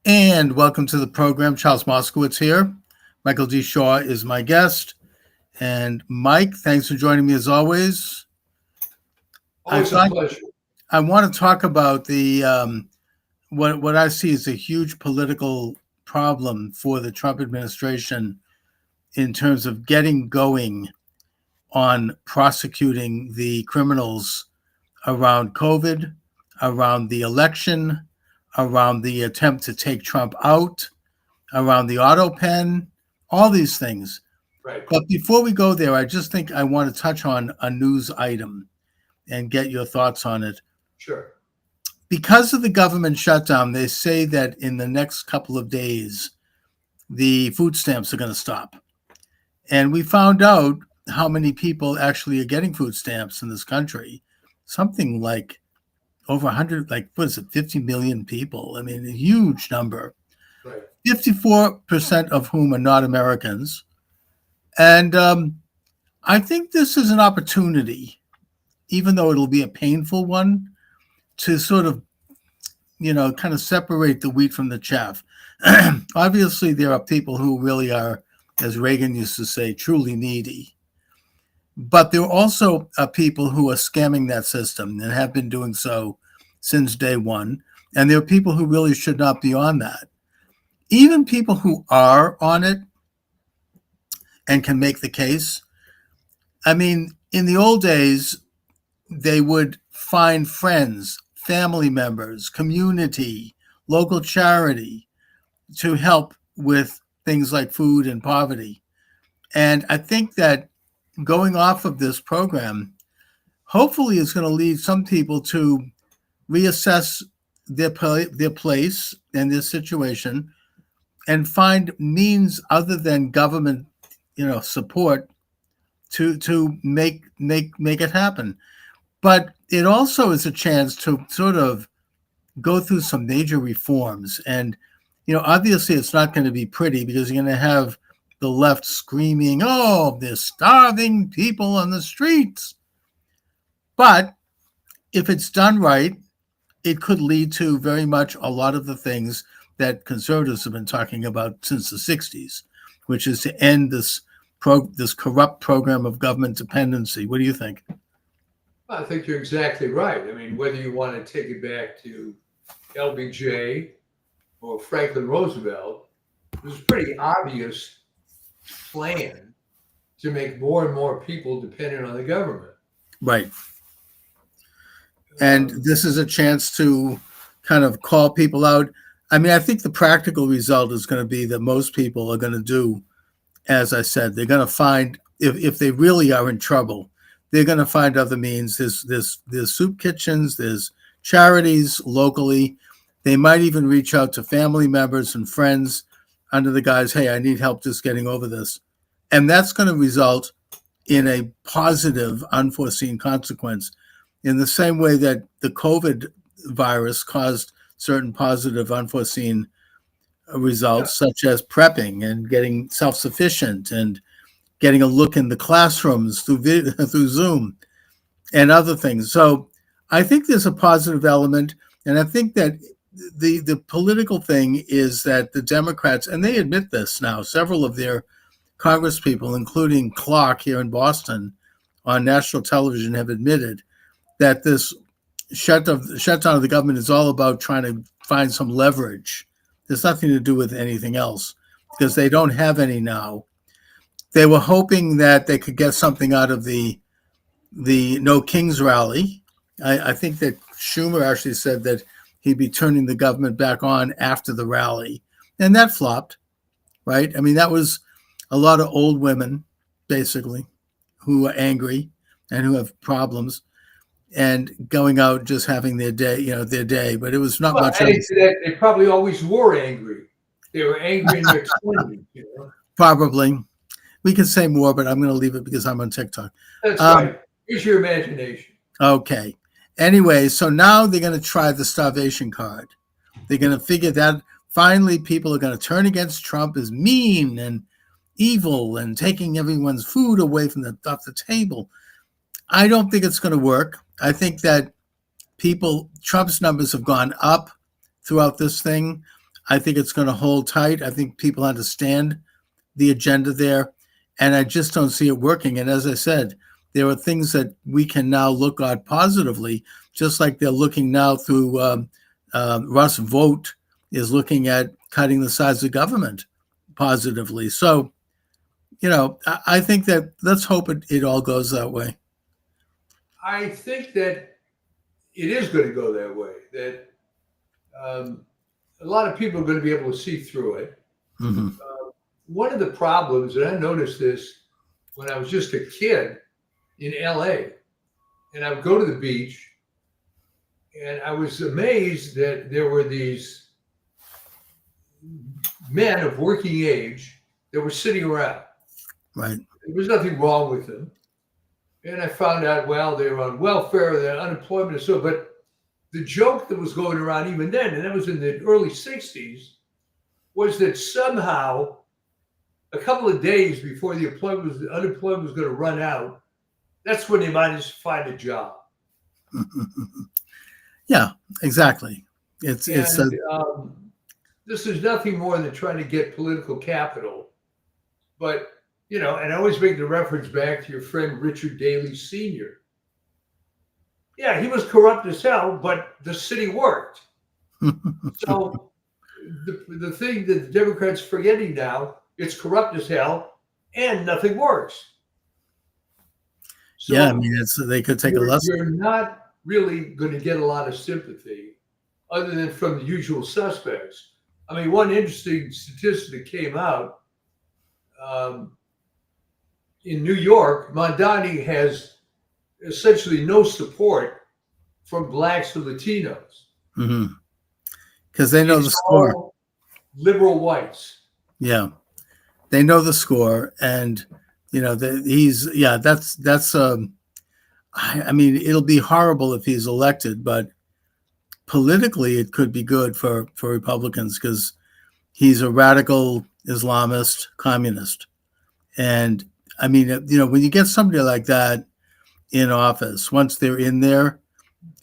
And welcome to the program. Charles Moscowitz here. Michael D. Shaw is my guest. And Mike, thanks for joining me as always. Always a pleasure. I want to talk about the what I see as a huge political problem for the Trump administration in terms of getting going on prosecuting the criminals around COVID, around the election, around the attempt to take Trump out, around the auto pen, all these things. Right. But before we go there, I just think I want to touch on a news item and get your thoughts on it. Sure. Because of the government shutdown, they say that in the next couple of days, the food stamps are going to stop. And we found out how many people actually are getting food stamps in this country. Something like over 100, like, what is it, 50 million people? I mean, a huge number. Right. 54% of whom are not Americans. And I think this is an opportunity, even though it'll be a painful one, to sort of, kind of separate the wheat from the chaff. Obviously, there are people who really are, as Reagan used to say, truly needy. But there also are people who are scamming that system and have been doing so since day one. And there are people who really should not be on that. Even people who are on it and can make the case. I mean, in the old days, they would find friends, family members, community, local charity to help with things like food and poverty. And I think that going off of this program, hopefully is going to lead some people to reassess their place and their situation and find means other than government, support to make it happen. But it also is a chance to sort of go through some major reforms. And, obviously it's not going to be pretty because you're going to have the left screaming, oh, there's starving people on the streets. But if it's done right, it could lead to very much a lot of the things that conservatives have been talking about since the 60s, which is to end this corrupt program of government dependency. What do you think? I think you're exactly right. I mean, whether you want to take it back to LBJ or Franklin Roosevelt, it was a pretty obvious plan to make more and more people dependent on the government. Right. And this is a chance to kind of call people out. I mean, I think the practical result is going to be that most people are going to do, as I said, they're going to find, if they really are in trouble, they're going to find other means. There's soup kitchens, there's charities locally. They might even reach out to family members and friends under the guise, hey, I need help just getting over this. And that's going to result in a positive, unforeseen consequence in the same way that the COVID virus caused certain positive, unforeseen results, such as prepping and getting self-sufficient and getting a look in the classrooms through Zoom and other things. So I think there's a positive element. And I think that the political thing is that the Democrats, and they admit this now, several of their Congress people, including Clark here in Boston on national television, have admitted that this shutdown of the government is all about trying to find some leverage. There's nothing to do with anything else because they don't have any now. They were hoping that they could get something out of the No Kings rally. I think that Schumer actually said that he'd be turning the government back on after the rally. And that flopped, right? I mean, that was a lot of old women, basically, who are angry and who have problems and going out just having their day. But it was not much. Adding to that, they probably always were angry. They were angry in their 20s, Probably. We could say more, but I'm going to leave it because I'm on TikTok. That's right. Use your imagination. Okay. Anyway, so now they're going to try the starvation card. They're going to figure that finally people are going to turn against Trump as mean and evil and taking everyone's food away from off the table. I don't think it's going to work. I think that Trump's numbers have gone up throughout this thing. I think it's going to hold tight. I think people understand the agenda there, and I just don't see it working. And as I said, there are things that we can now look at positively, just like they're looking now through Russ Vogt is looking at cutting the size of government positively. So, I think that let's hope it all goes that way. I think that it is going to go that way. That a lot of people are going to be able to see through it. Mm-hmm. One of the problems, and I noticed this when I was just a kid in LA, and I would go to the beach, and I was amazed that there were these men of working age that were sitting around. Right. There was nothing wrong with them. And I found out, well, they were on welfare, they're unemployment, and so, but the joke that was going around even then, and that was in the early 60s, was that somehow a couple of days before the unemployment was going to run out, that's when they might just find a job. Yeah, exactly. This is nothing more than trying to get political capital. But, and I always make the reference back to your friend Richard Daley Sr. Yeah, he was corrupt as hell, but the city worked. So the thing that the Democrats are forgetting now, it's corrupt as hell and nothing works. So yeah, I mean, they could take a lesson. You're not really going to get a lot of sympathy other than from the usual suspects. I mean, one interesting statistic that came out in New York, Mamdani has essentially no support from blacks or Latinos. Mm-hmm. Because they know the score. Liberal whites. Yeah, they know the score, and I mean, it'll be horrible if he's elected, but politically it could be good for Republicans because he's a radical Islamist communist. And I mean, when you get somebody like that in office, once they're in there,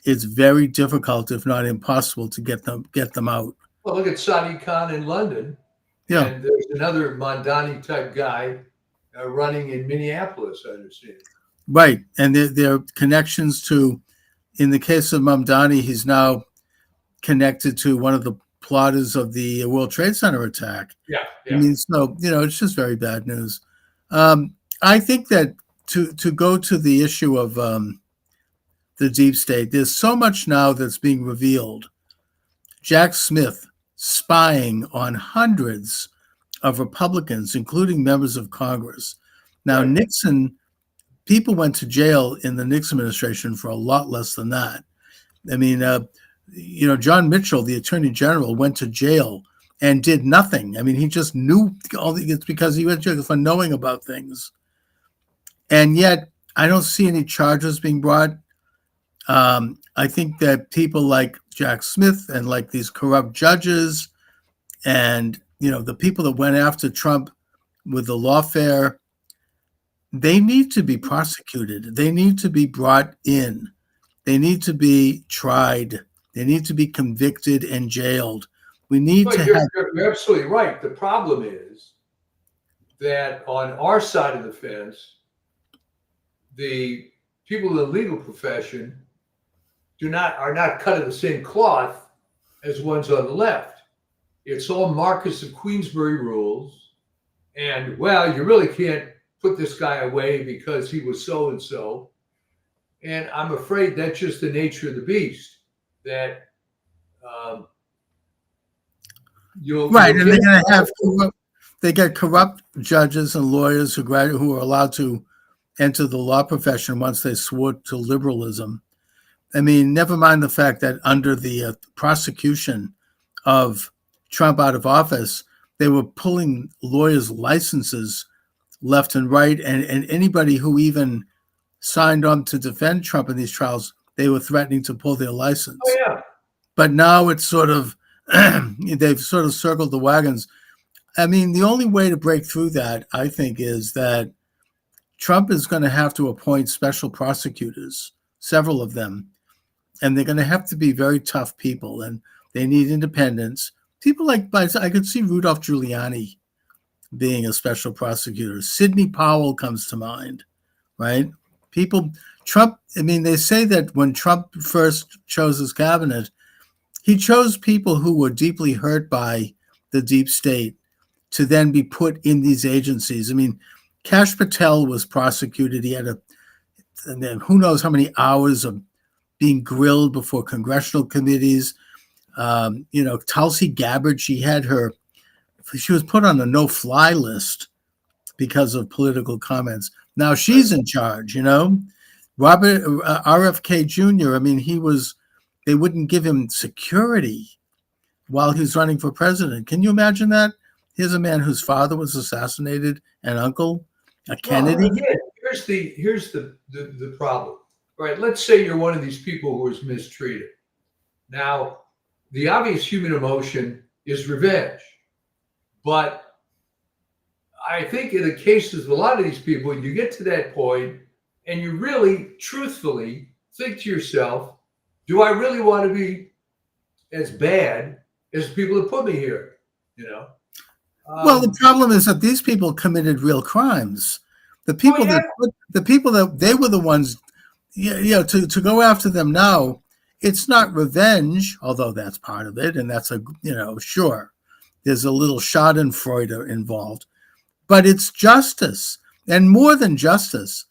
it's very difficult, if not impossible, to get them out. Well, look at Sadiq Khan in London. Yeah. And there's another Mamdani type guy running in Minneapolis, I understand. Right. And their connections to, in the case of Mamdani, he's now connected to one of the plotters of the World Trade Center attack. Yeah. I mean, so, it's just very bad news. I think that to go to the issue of the deep state, there's so much now that's being revealed. Jack Smith spying on hundreds of Republicans, including members of Congress. Now, right. Nixon, people went to jail in the Nixon administration for a lot less than that. I mean, John Mitchell, the Attorney General, went to jail and did nothing. I mean, he just knew it's because he went to jail for knowing about things. And yet, I don't see any charges being brought. I think that people like Jack Smith and like these corrupt judges and, the people that went after Trump with the lawfare, they need to be prosecuted. They need to be brought in. They need to be tried. They need to be convicted and jailed. We need You're absolutely right. The problem is that on our side of the fence, the people in the legal profession are not cut of the same cloth as ones on the left. It's all Marcus of Queensberry rules. And, well, you really can't put this guy away because he was so-and-so. And I'm afraid that's just the nature of the beast, that right, and they're going to have they get corrupt judges and lawyers who are allowed to enter the law profession once they swore to liberalism. I mean, never mind the fact that under the prosecution of Trump out of office, they were pulling lawyers' licenses left and right, and anybody who even signed on to defend Trump in these trials, they were threatening to pull their license. Oh, yeah. But now it's sort of, they've sort of circled the wagons. I mean, the only way to break through that, I think, is that Trump is going to have to appoint special prosecutors, several of them, and they're going to have to be very tough people, and they need independence, people like, I could see Rudolph Giuliani being a special prosecutor. Sidney Powell comes to mind, right? People, Trump, I mean, they say that when Trump first chose his cabinet, he chose people who were deeply hurt by the deep state to then be put in these agencies. I mean, Kash Patel was prosecuted. He had and then who knows how many hours of being grilled before congressional committees. Tulsi Gabbard, she was put on a no-fly list because of political comments. Now she's in charge, Robert RFK Jr., I mean, they wouldn't give him security while he was running for president. Can you imagine that? Here's a man whose father was assassinated, an uncle, a Kennedy. Well, again, here's the problem. Right? Let's say you're one of these people who was mistreated. Now, the obvious human emotion is revenge. But I think in the cases of a lot of these people, you get to that point and you really, truthfully think to yourself, do I really want to be as bad as the people that put me here? Well, the problem is that these people committed real crimes. The people that they were the ones, to go after them now, it's not revenge, although that's part of it. And that's sure, there's a little schadenfreude involved, but it's justice. And more than justice,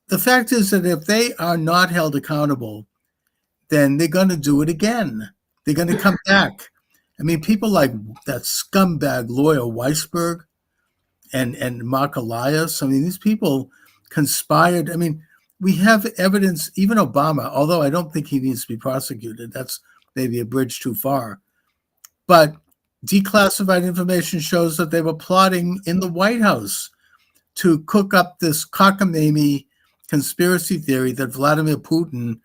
the fact is that if they are not held accountable, then they're going to do it again. They're going to come back. I mean, people like that scumbag lawyer Weisberg and Mark Elias, I mean, these people conspired. I mean, we have evidence, even Obama, although I don't think he needs to be prosecuted. That's maybe a bridge too far. But declassified information shows that they were plotting in the White House to cook up this cockamamie conspiracy theory that Vladimir Putin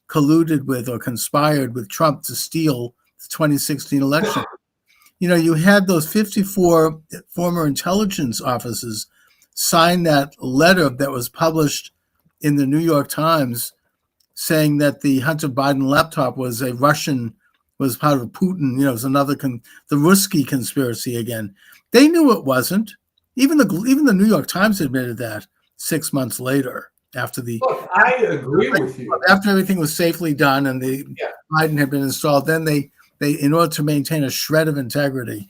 colluded with or conspired with Trump to steal the 2016 election. You had those 54 former intelligence officers sign that letter that was published in the New York Times saying that the Hunter Biden laptop was was part of Putin, it was another, the Ruski conspiracy again. They knew it wasn't. Even the New York Times admitted that 6 months later. Look, I agree with you. After everything was safely done and Biden had been installed, then they, in order to maintain a shred of integrity,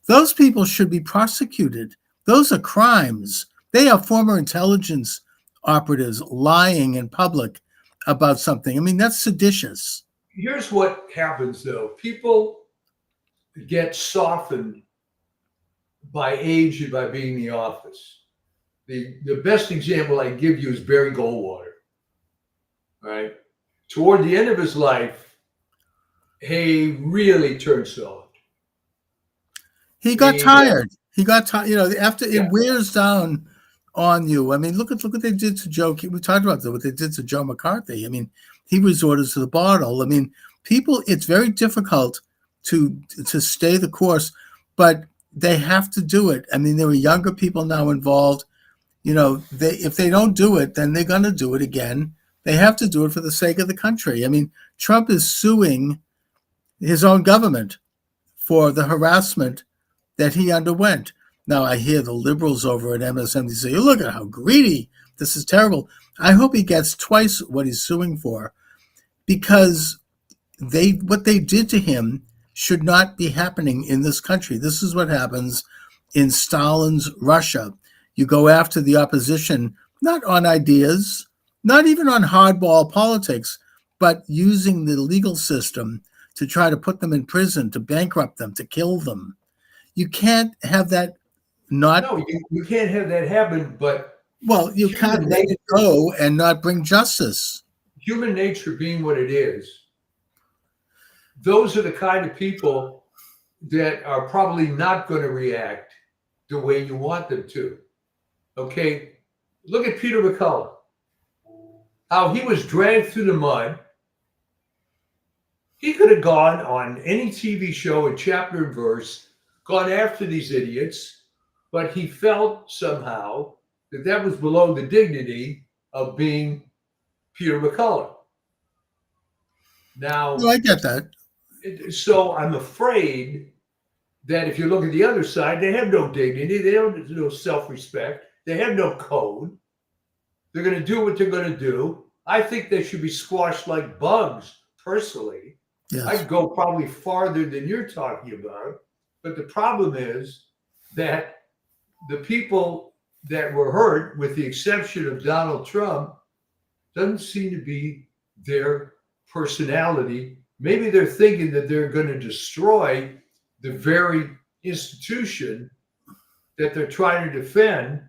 those people should be prosecuted. Those are crimes. They are former intelligence operatives lying in public about something. I mean, that's seditious. Here's what happens, though. People get softened by age and by being in the office. The best example I give you is Barry Goldwater. Right? Toward the end of his life, he really turned soft. He got tired. He got tired. After it wears down on you. I mean, look at what they did to Joe. We talked about what they did to Joe McCarthy. I mean, he resorted to the bottle. I mean, it's very difficult to stay the course, but they have to do it. I mean, there are younger people now involved. If they don't do it, then they're going to do it again. They have to do it for the sake of the country. I mean, Trump is suing his own government for the harassment that he underwent. Now, I hear the liberals over at MSNBC say, look at how greedy. This is terrible. I hope he gets twice what he's suing for, because what they did to him should not be happening in this country. This is what happens in Stalin's Russia. You go after the opposition, not on ideas, not even on hardball politics, but using the legal system to try to put them in prison, to bankrupt them, to kill them. You can't have that you can't have that happen, but you can't let it go and not bring justice. Human nature being what it is, those are the kind of people that are probably not going to react the way you want them to. Okay, look at Peter McCullough, how he was dragged through the mud. He could have gone on any TV show in chapter and verse, gone after these idiots, but he felt somehow that was below the dignity of being Peter McCullough. Now, I get that. So I'm afraid that if you look at the other side, they have no dignity, they have no self-respect, they have no code. They're going to do what they're going to do. I think they should be squashed like bugs, personally. Yes. I'd go probably farther than you're talking about. But the problem is that the people that were hurt, with the exception of Donald Trump, doesn't seem to be their personality. Maybe they're thinking that they're going to destroy the very institution that they're trying to defend.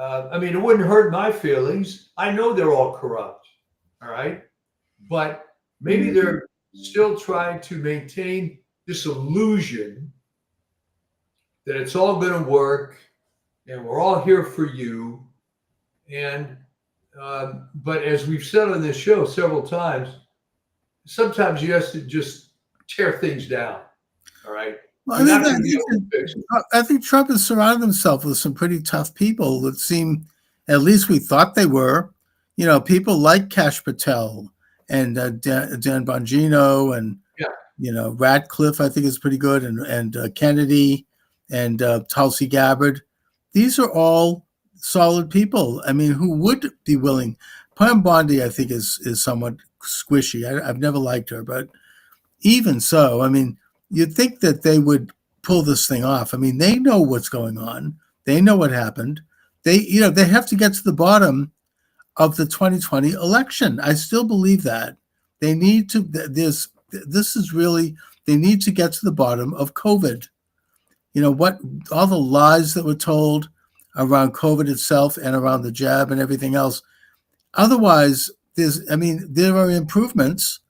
I mean, it wouldn't hurt my feelings. I know they're all corrupt, all right? But maybe they're still trying to maintain this illusion that it's all going to work and we're all here for you. And but as we've said on this show several times, sometimes you have to just tear things down. All right. Well, I think Trump has surrounded himself with some pretty tough people that seem, at least we thought they were, people like Kash Patel and Dan Bongino and, Ratcliffe, I think is pretty good, and Kennedy and Tulsi Gabbard. These are all solid people. I mean, who would be willing? Pam Bondi, I think, is somewhat squishy. I've never liked her, but even so, I mean, you'd think that they would pull this thing off. I mean, they know what's going on. They know what happened. They have to get to the bottom of the 2020 election. I still believe that. They need to, they need to get to the bottom of COVID. What all the lies that were told around COVID itself and around the jab and everything else. Otherwise, there are improvements,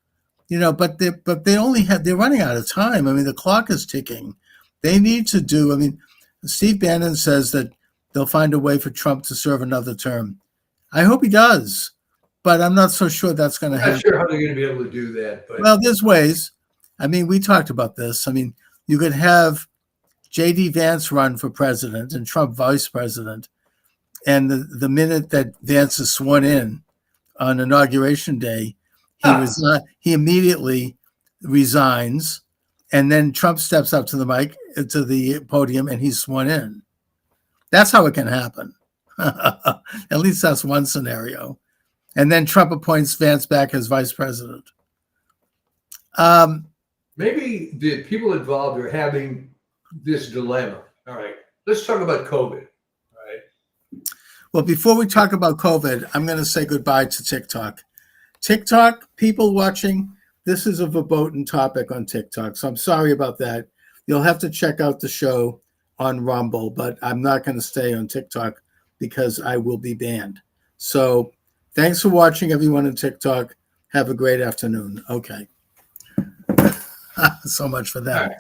but they're running out of time. I mean, the clock is ticking. They need to do, Steve Bannon says that they'll find a way for Trump to serve another term. I hope he does, but I'm not so sure that's going to happen. I'm not sure how they're going to be able to do that. But well, there's ways. We talked about this. You could have J.D. Vance run for president and Trump vice president. And the minute that Vance is sworn in on Inauguration Day, he immediately resigns, and then Trump steps up to the podium, and he's sworn in. That's how it can happen. At least that's one scenario. And then Trump appoints Vance back as vice president. Maybe the people involved are having this dilemma. All right, let's talk about COVID. All right. Well, before we talk about COVID, I'm going to say goodbye to TikTok. TikTok, people watching, this is a verboten topic on TikTok, so I'm sorry about that. You'll have to check out the show on Rumble, but I'm not going to stay on TikTok because I will be banned. So thanks for watching, everyone on TikTok. Have a great afternoon. Okay. So much for that. Right.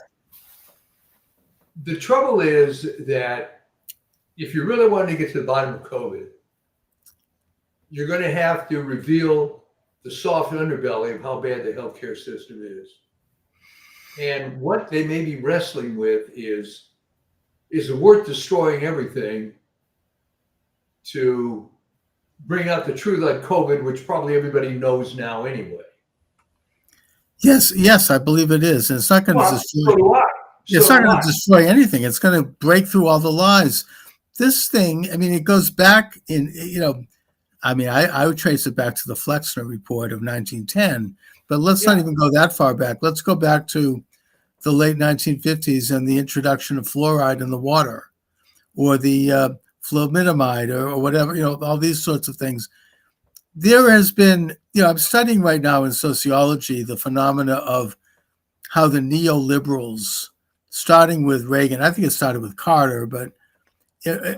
The trouble is that if you really want to get to the bottom of COVID, you're going to have to reveal the soft underbelly of how bad the healthcare system is. And what they may be wrestling with is it worth destroying everything to bring out the truth on COVID, which probably everybody knows now anyway? Yes, I believe it is. And it's not going to destroy. So do I. It's not going to destroy anything. It's going to break through all the lies. This thing, it goes back I would trace it back to the Flexner report of 1910, but let's not even go that far back. Let's go back to the late 1950s and the introduction of fluoride in the water, or the fluominamide, or whatever, all these sorts of things. There has been, I'm studying right now in sociology the phenomena of how the neoliberals, starting with Reagan, I think it started with Carter, but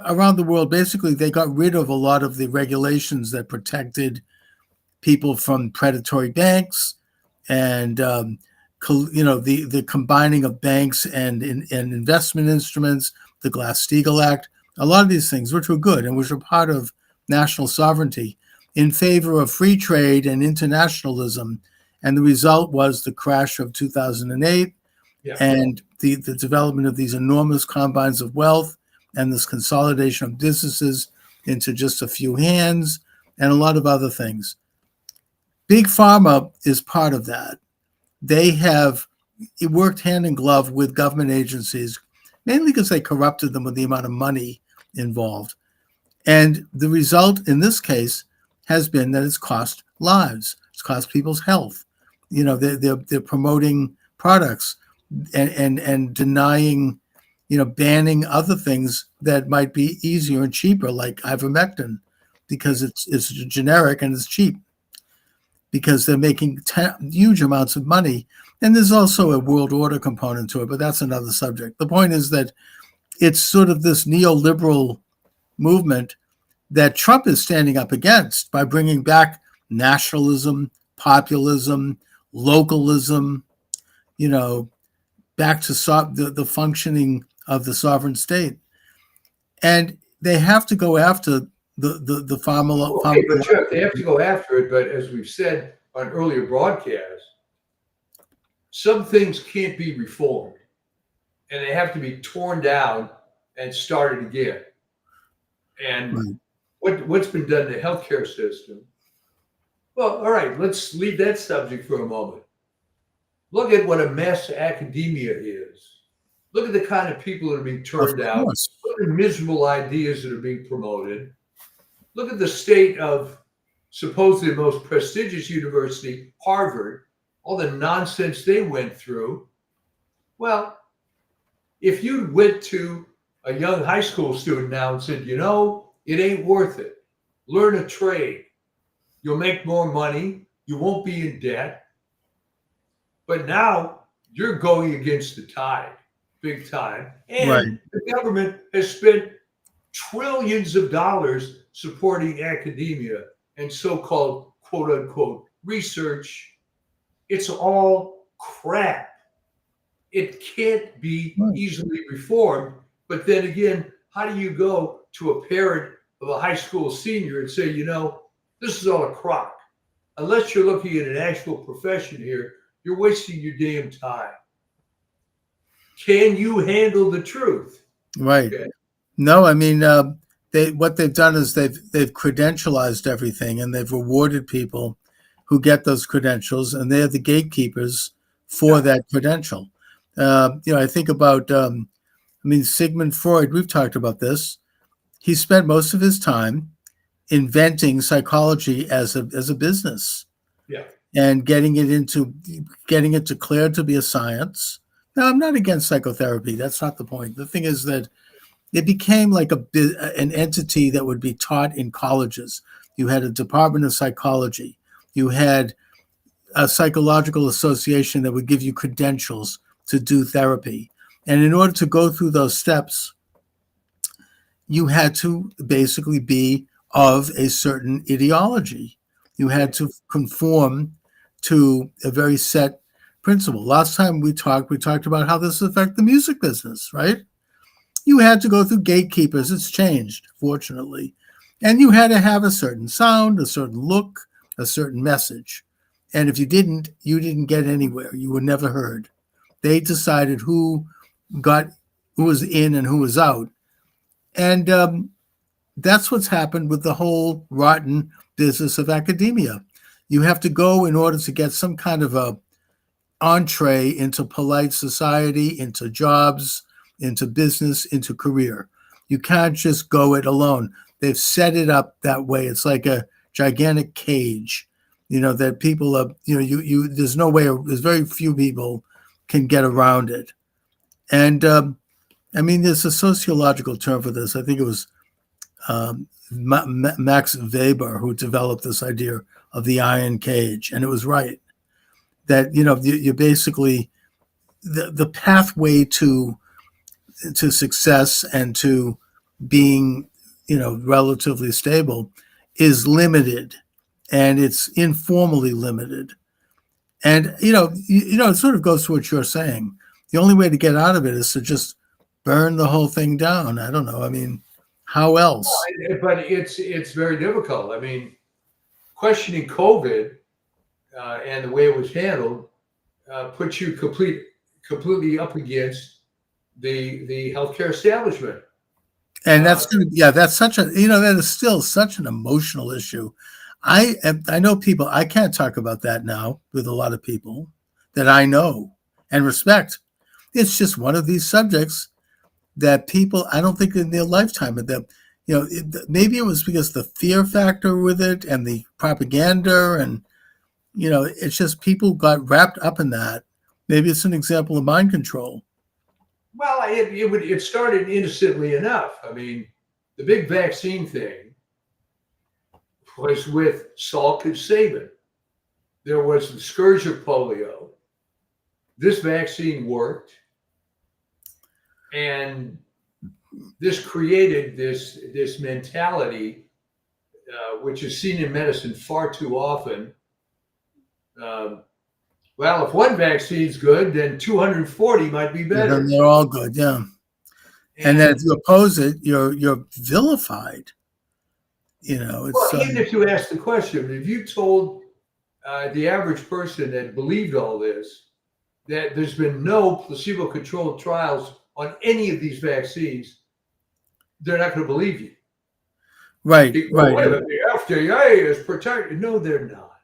around the world, basically, they got rid of a lot of the regulations that protected people from predatory banks, and the combining of banks and investment instruments, the Glass-Steagall Act, a lot of these things, which were good and which were part of national sovereignty, in favor of free trade and internationalism. And the result was the crash of 2008 and the development of these enormous combines of wealth and this consolidation of businesses into just a few hands and a lot of other things. Big Pharma is part of that. They have it worked hand in glove with government agencies, mainly because they corrupted them with the amount of money involved. And the result in this case has been that it's cost lives. It's cost people's health. They're promoting products and denying, banning other things that might be easier and cheaper, like ivermectin, because it's generic and it's cheap, because they're making huge amounts of money. And there's also a world order component to it, but that's another subject. The point is that it's sort of this neoliberal movement that Trump is standing up against by bringing back nationalism, populism, localism, back to the functioning of the sovereign state. And they have to go after the farmer. Okay, but Jeff, they have to go after it. But as we've said on earlier broadcasts, some things can't be reformed, and they have to be torn down and started again. And what's been done to the healthcare system? Well, all right, let's leave that subject for a moment. Look at what a mess academia is. Look at the kind of people that are being turned out. Look at the miserable ideas that are being promoted. Look at the state of supposedly the most prestigious university, Harvard, all the nonsense they went through. Well, if you went to a young high school student now and said, it ain't worth it. Learn a trade. You'll make more money. You won't be in debt. But now you're going against the tide, big time. And the government has spent trillions of dollars supporting academia and so-called quote unquote research. It's all crap. It can't be easily reformed. But then again, how do you go to a parent of a high school senior and say, this is all a crock? Unless you're looking at an actual profession here, you're wasting your damn time. Can you handle the truth? Right. Okay. No, I mean, what they've done is they've credentialized everything, and they've rewarded people who get those credentials, and they're the gatekeepers for that credential. I think about, Sigmund Freud. We've talked about this. He spent most of his time inventing psychology as a business. Yeah. And getting it declared to be a science. Now, I'm not against psychotherapy. That's not the point. The thing is that it became like an entity that would be taught in colleges. You had a department of psychology. You had a psychological association that would give you credentials to do therapy. And in order to go through those steps, you had to basically be of a certain ideology. You had to conform to a very set principle. Last time we talked about how this affects the music business, right? You had to go through gatekeepers. It's changed, fortunately. And you had to have a certain sound, a certain look, a certain message. And if you didn't get anywhere. You were never heard. They decided who was in and who was out. And that's what's happened with the whole rotten business of academia. You have to go in order to get some kind of a entree into polite society, into jobs, into business, into career. You can't just go it alone. They've set it up that way. It's like a gigantic cage, that people are, there's no way, there's very few people can get around it. And there's a sociological term for this. I think it was Max Weber who developed this idea of the iron cage, and it was right that you basically the pathway to success and to being relatively stable is limited, and it's informally limited. And it sort of goes to what you're saying. The only way to get out of it is to just burn the whole thing down. I don't know. I mean, how else? But it's very difficult. I mean, questioning COVID and the way it was handled puts you completely up against the healthcare establishment. And that's that's such a that is still such an emotional issue. I know people. I can't talk about that now with a lot of people that I know, and respect. It's just one of these subjects that people, I don't think in their lifetime, but that, maybe it was because the fear factor with it and the propaganda, and, it's just people got wrapped up in that. Maybe it's an example of mind control. Well, it started innocently enough. I mean, the big vaccine thing was with Salk and Sabin. There was the scourge of polio. This vaccine worked, and this created this mentality, which is seen in medicine far too often. Well, if one vaccine's good, then 240 might be better. Then they're all good, yeah. And then if you oppose it, you're vilified. Well, even if you ask the question, if you told the average person that believed all this that there's been no placebo-controlled trials on any of these vaccines, they're not going to believe you. Right. The FDA is protected. No, they're not.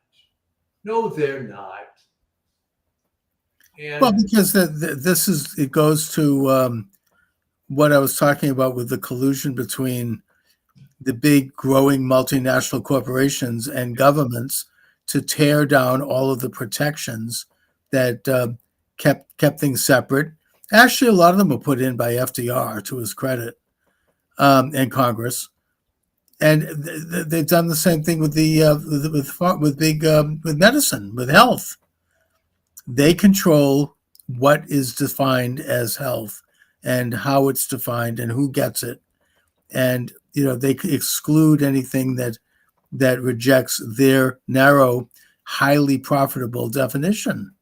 No, they're not. And well, because it goes to what I was talking about with the collusion between the big growing multinational corporations and governments to tear down all of the protections that kept things separate. Actually, a lot of them were put in by FDR, to his credit, and Congress. And they've done the same thing with with medicine, with health. They control what is defined as health and how it's defined and who gets it. And, they exclude anything that rejects their narrow, highly profitable definition.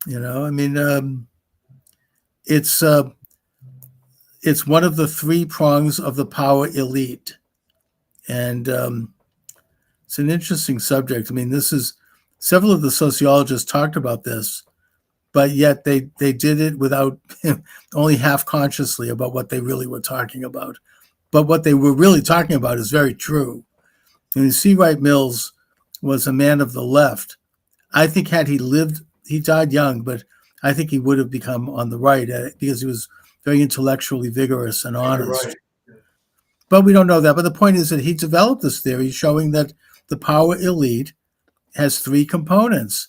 It's one of the three prongs of the power elite. And it's an interesting subject. Several of the sociologists talked about this, but yet they did it without only half consciously about what they really were talking about. But what they were really talking about is very true. C. Wright Mills was a man of the left. I think had he lived, he died young, but I think he would have become on the right because he was very intellectually vigorous and honest. Right. But we don't know that. But the point is that he developed this theory showing that the power elite has three components: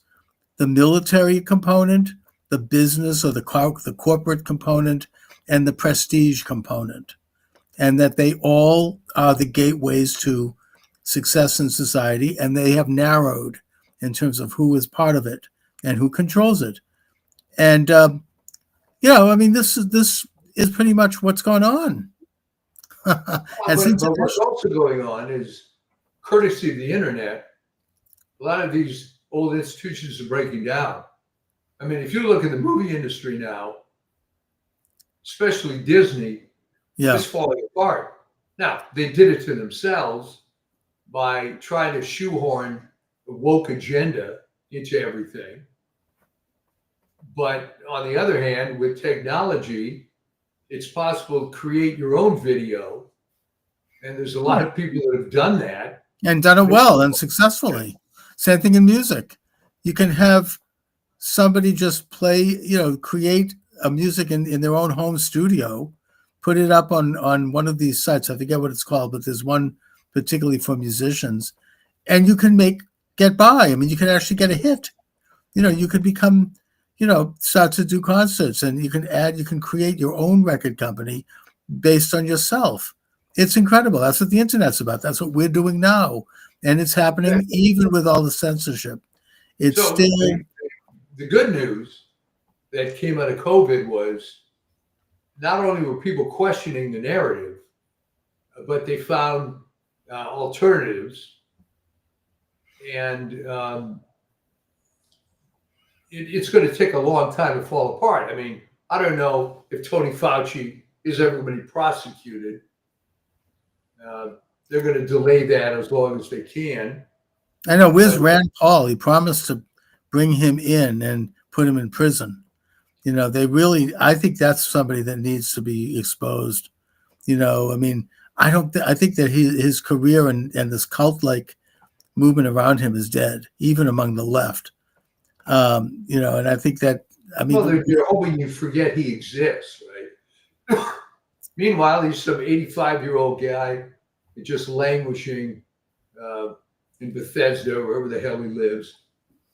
the military component, the business or the corporate component, and the prestige component. And that they all are the gateways to success in society, and they have narrowed in terms of who is part of it and who controls it. And, this is pretty much what's going on. But what's also going on is, courtesy of the internet, a lot of these old institutions are breaking down. If you look at the movie industry now, especially Disney, it's falling apart. Now, they did it to themselves by trying to shoehorn the woke agenda into everything. But on the other hand, with technology, it's possible to create your own video. And there's a lot of people that have done that. And done it well and successfully. Same thing in music. You can have somebody just play, create a music in their own home studio, put it up on one of these sites. I forget what it's called, but there's one particularly for musicians. And you can get by. You can actually get a hit. You could become, start to do concerts, and you can create your own record company based on yourself. It's incredible. That's what the internet's about. That's what we're doing now. And it's happening even with all the censorship. It's so still... The good news that came out of COVID was not only were people questioning the narrative, but they found alternatives. And it's going to take a long time to fall apart. I don't know if Tony Fauci is ever going to be prosecuted. They're going to delay that as long as they can. I know. Where's Rand Paul? He promised to bring him in and put him in prison. I think that's somebody that needs to be exposed. I think that his career and this cult-like movement around him is dead, even among the left. And I think that, I Well, mean, they're hoping you forget he exists, right? Meanwhile, he's some 85-year-old guy just languishing uh, in Bethesda, wherever the hell he lives.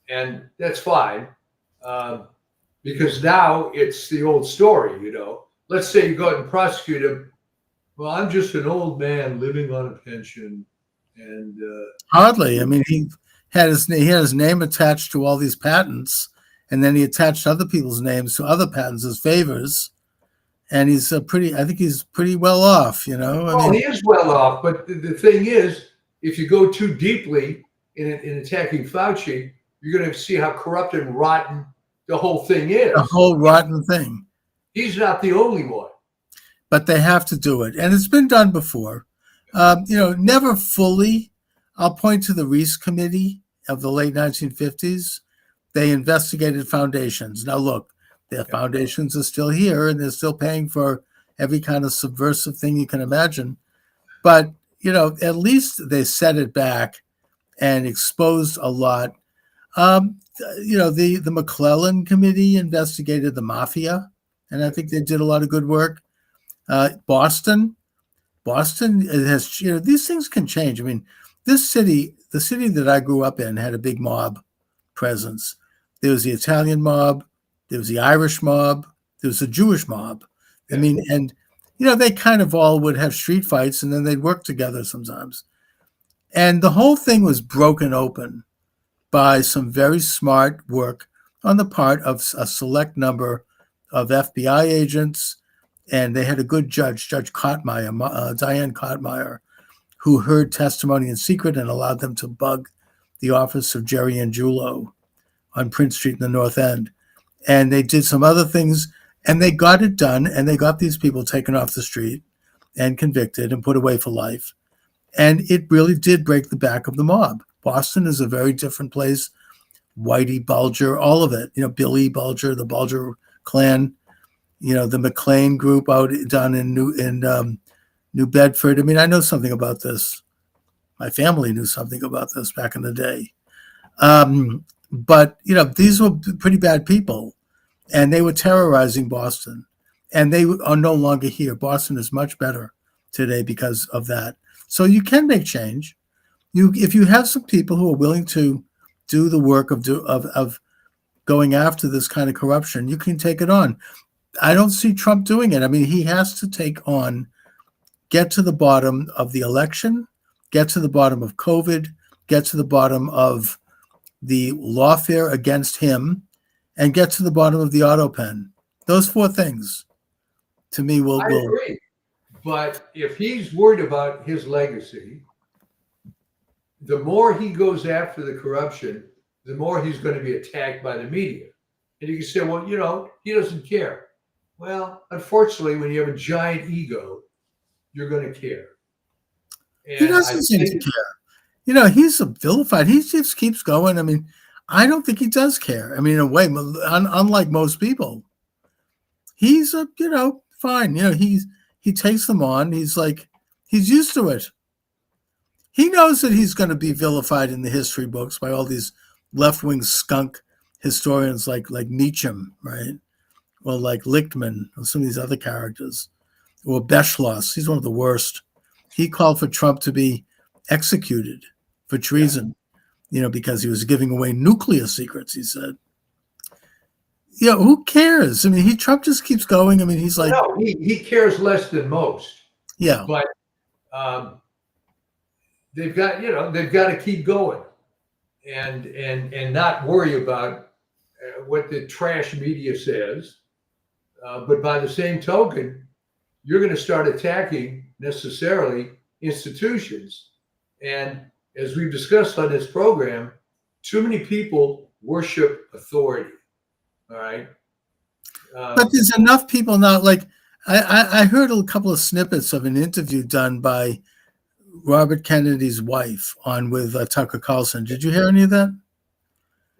And that's fine, um, because now it's the old story. Let's say you go out and prosecute him. Well, I'm just an old man living on a pension, and hardly. I mean, he had his name attached to all these patents, and then he attached other people's names to other patents as favors. And he's I think he's pretty well off. I well, mean, he is well off. But the thing is, if you go too deeply in attacking Fauci, you're going to see how corrupt and rotten the whole thing the is. whole rotten thing. He's not the only one. But they have to do it, and it's been done before. Never fully. I'll point to the Reese Committee of the late 1950s. They investigated foundations. Now, look, their foundations are still here, and they're still paying for every kind of subversive thing you can imagine. But at least they set it back and exposed a lot. The McClellan Committee investigated the mafia, and I think they did a lot of good work. Boston has, these things can change. I mean, the city that I grew up in had a big mob presence. There was the Italian mob, there was the Irish mob, there was the Jewish mob. I mean, and they kind of all would have street fights, and then they'd work together sometimes. And the whole thing was broken open by some very smart work on the part of a select number of FBI agents. And they had a good judge, Judge Kottmeyer, Diane Kottmeyer, who heard testimony in secret and allowed them to bug the office of Jerry Angiulo on Prince Street in the North End. And they did some other things, and they got it done, and they got these people taken off the street and convicted and put away for life. And it really did break the back of the mob. Boston is a very different place. Whitey Bulger, all of it. Billy Bulger, the Bulger clan. The McLean group out down in New Bedford. I mean, I know something about this. My family knew something about this back in the day. But these were pretty bad people, and they were terrorizing Boston. And they are no longer here. Boston is much better today because of that. So you can make change. If you have some people who are willing to do the work of going after this kind of corruption, you can take it on. I don't see Trump doing it. I mean, he has to get to the bottom of the election, get to the bottom of COVID, get to the bottom of the lawfare against him, and get to the bottom of the auto pen. Those four things, to me, will. I agree. But if he's worried about his legacy, the more he goes after the corruption, the more he's going to be attacked by the media. And you can say, well, he doesn't care. Well, unfortunately, when you have a giant ego, you're going to care. And he doesn't seem to care. He's vilified. He just keeps going. I mean, I don't think he does care. I mean, in a way, unlike most people, he's fine. He takes them on. He's used to it. He knows that he's going to be vilified in the history books by all these left-wing skunk historians like Meacham, right? Or like Lichtman, or some of these other characters, or Beschloss. He's one of the worst. He called for Trump to be executed for treason, because he was giving away nuclear secrets, he said. Who cares? I mean, Trump just keeps going. I mean, he's like... No, he cares less than most. Yeah. But they've got to keep going and not worry about what the trash media says. But by the same token, you're going to start attacking necessarily institutions. And as we've discussed on this program, too many people worship authority. All right. But there's enough people now. Like I heard a couple of snippets of an interview done by Robert Kennedy's wife with Tucker Carlson. Did you hear any of that?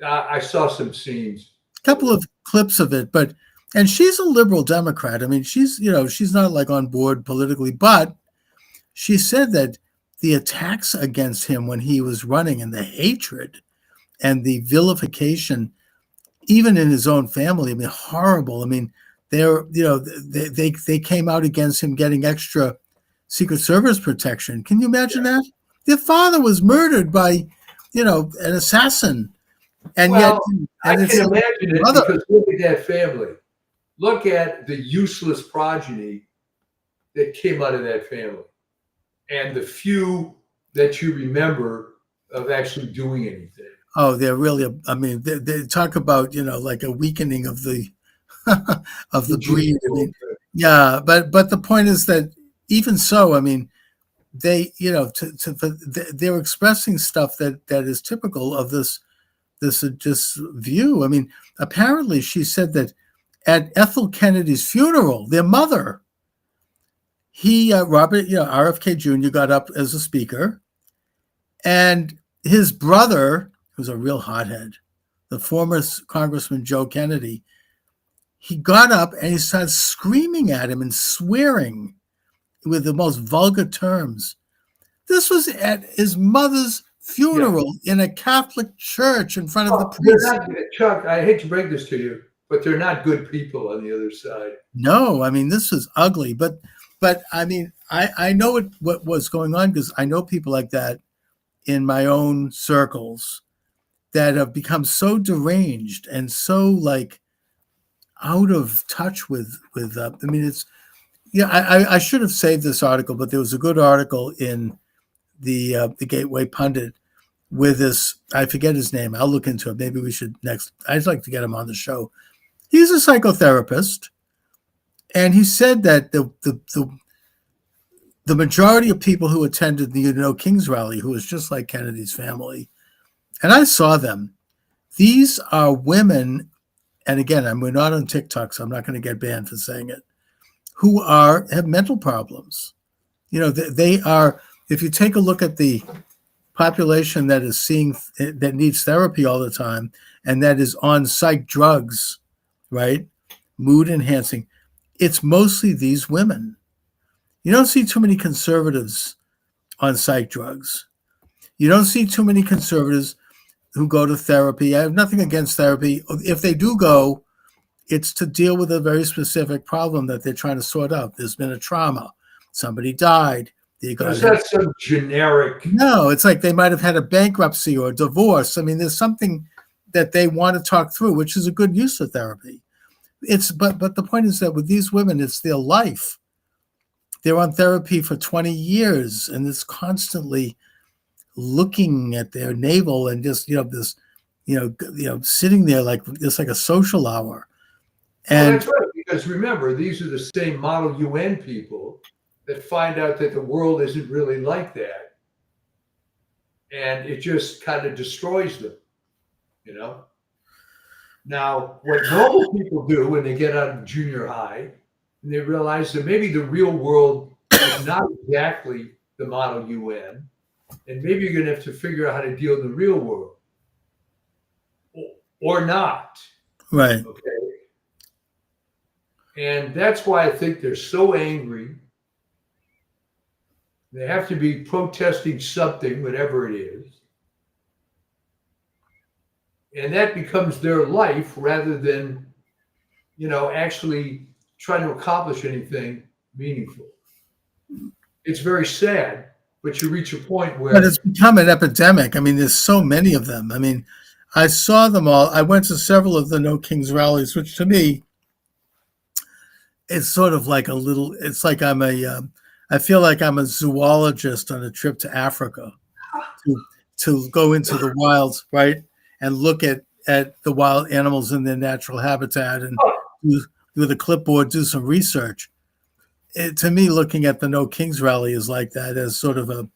I saw some scenes. A couple of clips of it, and she's a liberal Democrat. I mean, she's not like on board politically, but she said that the attacks against him when he was running and the hatred and the vilification even in his own family. I mean, horrible. I mean, they came out against him getting extra Secret Service protection. Can you imagine that? Their father was murdered by, an assassin, and yet, Well, I and it's can the imagine it mother. because look at that family. Look at the useless progeny that came out of that family and the few that you remember of actually doing anything. Oh, they're really. I mean, they talk about like a weakening of the of The the gene breed. I pool. mean, yeah, but the point is that even so, I mean, they they're expressing stuff that is typical of this view. I mean, apparently she said that at Ethel Kennedy's funeral, their mother, Robert, RFK Jr. got up as a speaker, and his brother, who's a real hothead, the former Congressman Joe Kennedy, he got up and he started screaming at him and swearing with the most vulgar terms. This was at his mother's Yeah. funeral in a Catholic church in front of the Well, they're priest. not, Chuck, I hate to break this to you, but they're not good people on the other side. No, I mean, this is ugly, but I mean, I know what was going on because I know people like that in my own circles that have become so deranged and so like out of touch with I mean, it's I should have saved this article, but there was a good article in the Gateway Pundit with this, I forget his name. I'll look into it. Maybe we should next. I'd like to get him on the show. He's a psychotherapist, and he said that the majority of people who attended the King's rally, who was just like Kennedy's family, and I saw them. These are women, and again, we're not on TikTok, so I'm not going to get banned for saying it. Who have mental problems? They are. If you take a look at the population that needs therapy all the time, and that is on psych drugs, right? Mood enhancing. It's mostly these women. You don't see too many conservatives on psych drugs. You don't see too many conservatives who go to therapy. I have nothing against therapy. If they do go, it's to deal with a very specific problem that they're trying to sort out. There's been a trauma. Somebody died. Is that some generic? No, it's like they might have had a bankruptcy or a divorce. I mean, there's something that they want to talk through, which is a good use of therapy. But the point is that with these women, it's their life. They're on therapy for 20 years, and it's constantly looking at their navel and just sitting there like it's like a social hour. Well, And that's right, because remember, these are the same model UN people that find out that the world isn't really like that. And it just kind of destroys them, Now, what normal people do when they get out of junior high, and they realize that maybe the real world is not exactly the model UN, and maybe you're going to have to figure out how to deal in the real world. Or not. right. Okay. And that's why I think they're so angry. They have to be protesting something, whatever it is. And that becomes their life rather than, actually trying to accomplish anything meaningful. It's very sad, but you reach a point where. But it's become an epidemic. I mean, there's so many of them. I mean, I saw them all. I went to several of the No Kings rallies, which to me, it's sort of like it's like I feel like I'm a zoologist on a trip to Africa to go into the wilds, right? And look at the wild animals in their natural habitat and with a clipboard, do some research. To me, looking at the No Kings rally is like that, as sort of a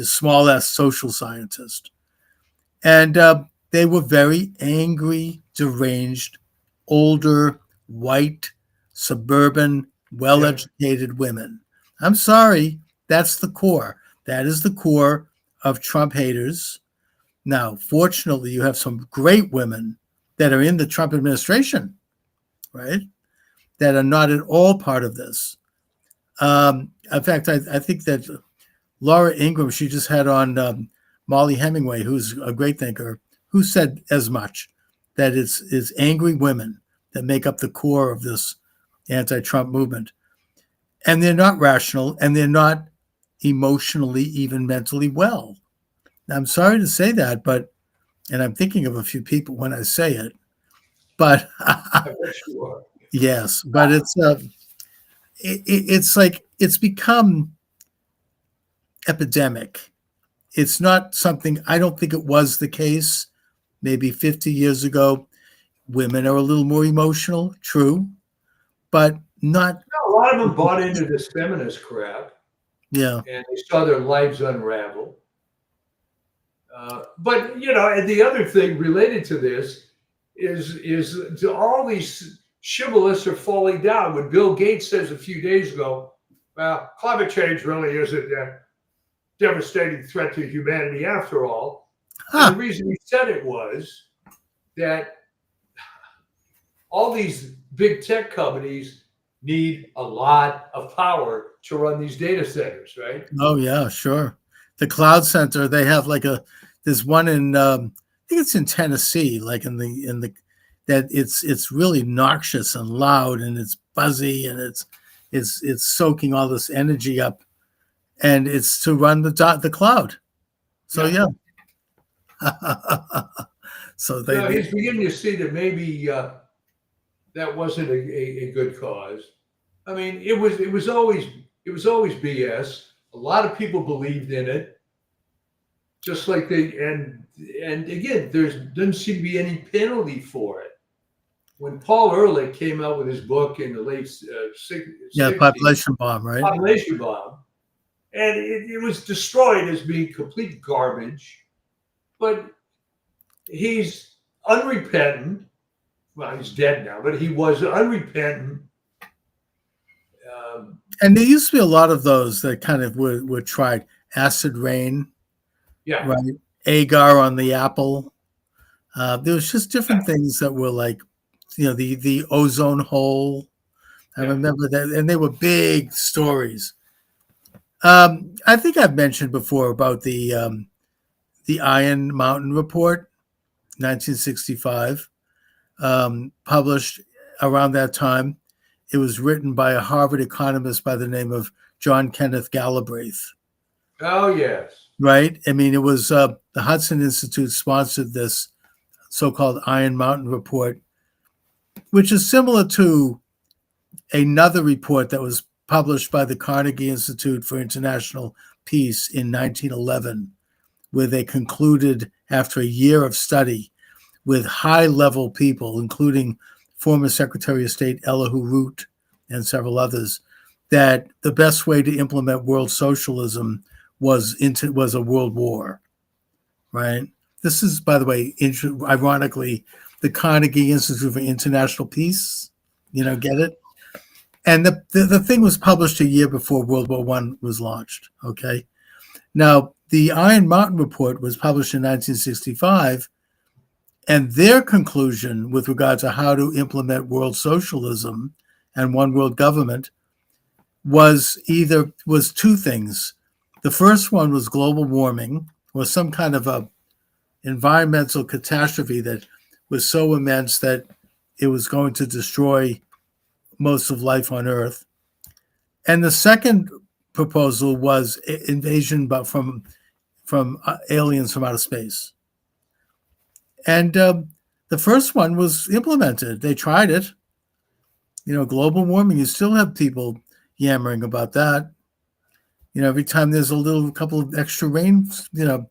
small s social scientist. And they were very angry, deranged, older, white, suburban, well-educated women. I'm sorry, that's the core. That is the core of Trump haters. Now, fortunately, you have some great women that are in the Trump administration, right? That are not at all part of this. In fact, I think that Laura Ingraham, she just had on Molly Hemingway, who's a great thinker, who said as much, that it's angry women that make up the core of this anti-Trump movement. And they're not rational, and they're not emotionally, even mentally well. Now, I'm sorry to say that, and I'm thinking of a few people when I say it, but I bet you are. yes, but it's like it's become epidemic. It's not something, I don't think it was the case maybe 50 years ago. Women are a little more emotional, true, but not. No, a lot of them bought into this feminist crap, Yeah. and they saw their lives unravel. But and the other thing related to this is all these shibboleths are falling down. When Bill Gates says a few days ago, well, climate change really isn't a devastating threat to humanity after all. And the reason he said it was that all these big tech companies need a lot of power to run these data centers, right? Oh yeah, sure. The cloud center, they have like there's one in I think it's in Tennessee, like in the that it's really noxious and loud, and it's buzzy, and it's soaking all this energy up, and it's to run the cloud. So yeah. So he's beginning to see that maybe that wasn't a good cause. I mean, it was always BS. A lot of people believed in it, just like and again, doesn't seem to be any penalty for it. When Paul Ehrlich came out with his book in the late 60s, Population Bomb, right? Population Bomb, and it was destroyed as being complete garbage. But he's unrepentant. Well, he's dead now, but he was unrepentant. And there used to be a lot of those that kind of were tried. Acid Rain, yeah, right? Agar on the Apple. There was just different things that were like, the ozone hole. I remember that, and they were big stories. I think I've mentioned before about the Iron Mountain Report, 1965, published around that time. It was written by a Harvard economist by the name of John Kenneth Galbraith. Oh, yes. Right? I mean, it was the Hudson Institute sponsored this so-called Iron Mountain Report, which is similar to another report that was published by the Carnegie Institute for International Peace in 1911, where they concluded after a year of study with high-level people, including former Secretary of State Elihu Root and several others, that the best way to implement world socialism was a world war, right? This is, by the way, ironically, the Carnegie Institute for International Peace. Get it? And the thing was published a year before World War I was launched, okay? Now, the Iron Mountain Report was published in 1965, and their conclusion with regard to how to implement world socialism and one world government was two things. The first one was global warming, or some kind of a environmental catastrophe that was so immense that it was going to destroy most of life on Earth. And the second proposal was invasion, but from aliens from outer space. And the first one was implemented. They tried it. Global warming, you still have people yammering about that. Every time there's a couple of extra rain, I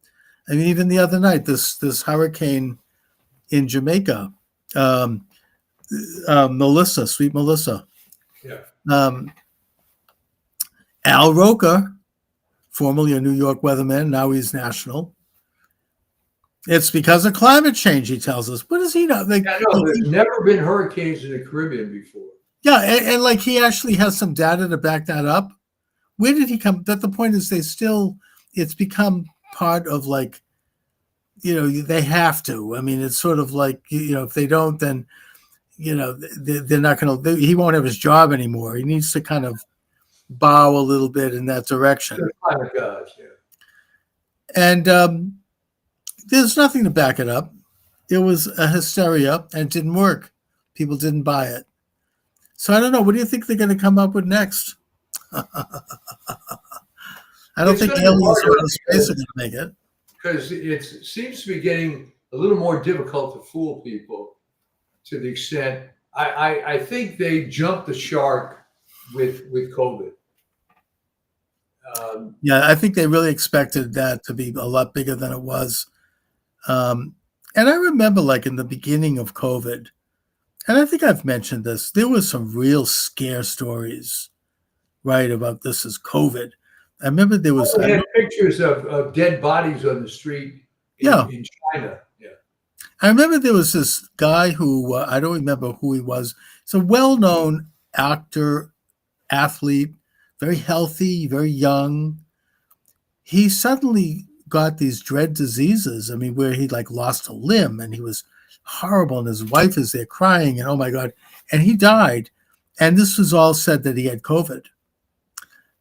mean, even the other night, this hurricane in Jamaica, Melissa, Sweet Melissa. Yeah. Al Roker, formerly a New York weatherman, now he's national. It's because of climate change, he tells us. What does he know? There's never been hurricanes in the Caribbean before. Yeah, and like he actually has some data to back that up. Where did he come? But the point is, it's become part of like, they have to. I mean, it's sort of like, if they don't, then, they're not going to, he won't have his job anymore. He needs to kind of bow a little bit in that direction. Oh, gosh, yeah. And there's nothing to back it up. it was a hysteria and it didn't work. People didn't buy it. So I don't know. What do you think they're going to come up with next? I don't It's think going to be aliens from harder outer space are going to make it. because it seems to be getting a little more difficult to fool people to the extent I think they jumped the shark with COVID. Yeah, I think they really expected that to be a lot bigger than it was. And I remember, like in the beginning of COVID, and I think I've mentioned this, there was some real scare stories, right, about this is COVID. I remember there was, They had pictures of dead bodies on the street yeah, in China. Yeah. I remember there was this guy who I don't remember who he was. He's a well-known actor, athlete, very healthy, very young. He suddenly got these dread diseases. I mean, where he like lost a limb and he was horrible, and his wife is there crying, and oh my God, and he died. And this was all said that he had COVID.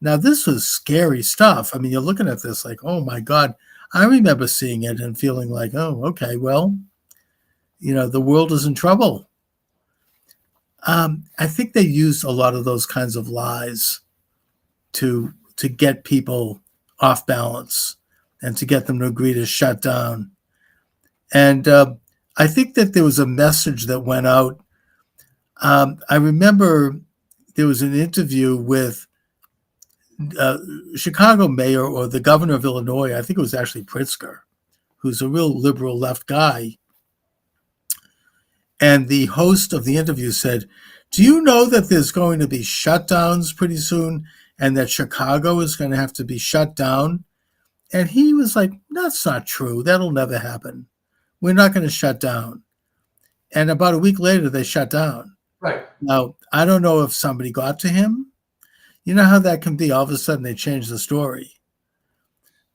Now, this was scary stuff. I mean, you're looking at this like, oh my God. I remember seeing it and feeling like, oh, okay, well, the world is in trouble. I think they used a lot of those kinds of lies to get people off balance and to get them to agree to shut down. And I think that there was a message that went out. I remember there was an interview with Chicago mayor or the governor of Illinois. I think it was actually Pritzker, who's a real liberal left guy. And the host of the interview said, "Do you know that there's going to be shutdowns pretty soon and that Chicago is going to have to be shut down?" And he was like, "That's not true. That'll never happen. We're not going to shut down." And about a week later, they shut down. Right. Now, I don't know if somebody got to him. You know how that can be. All of a sudden, they change the story.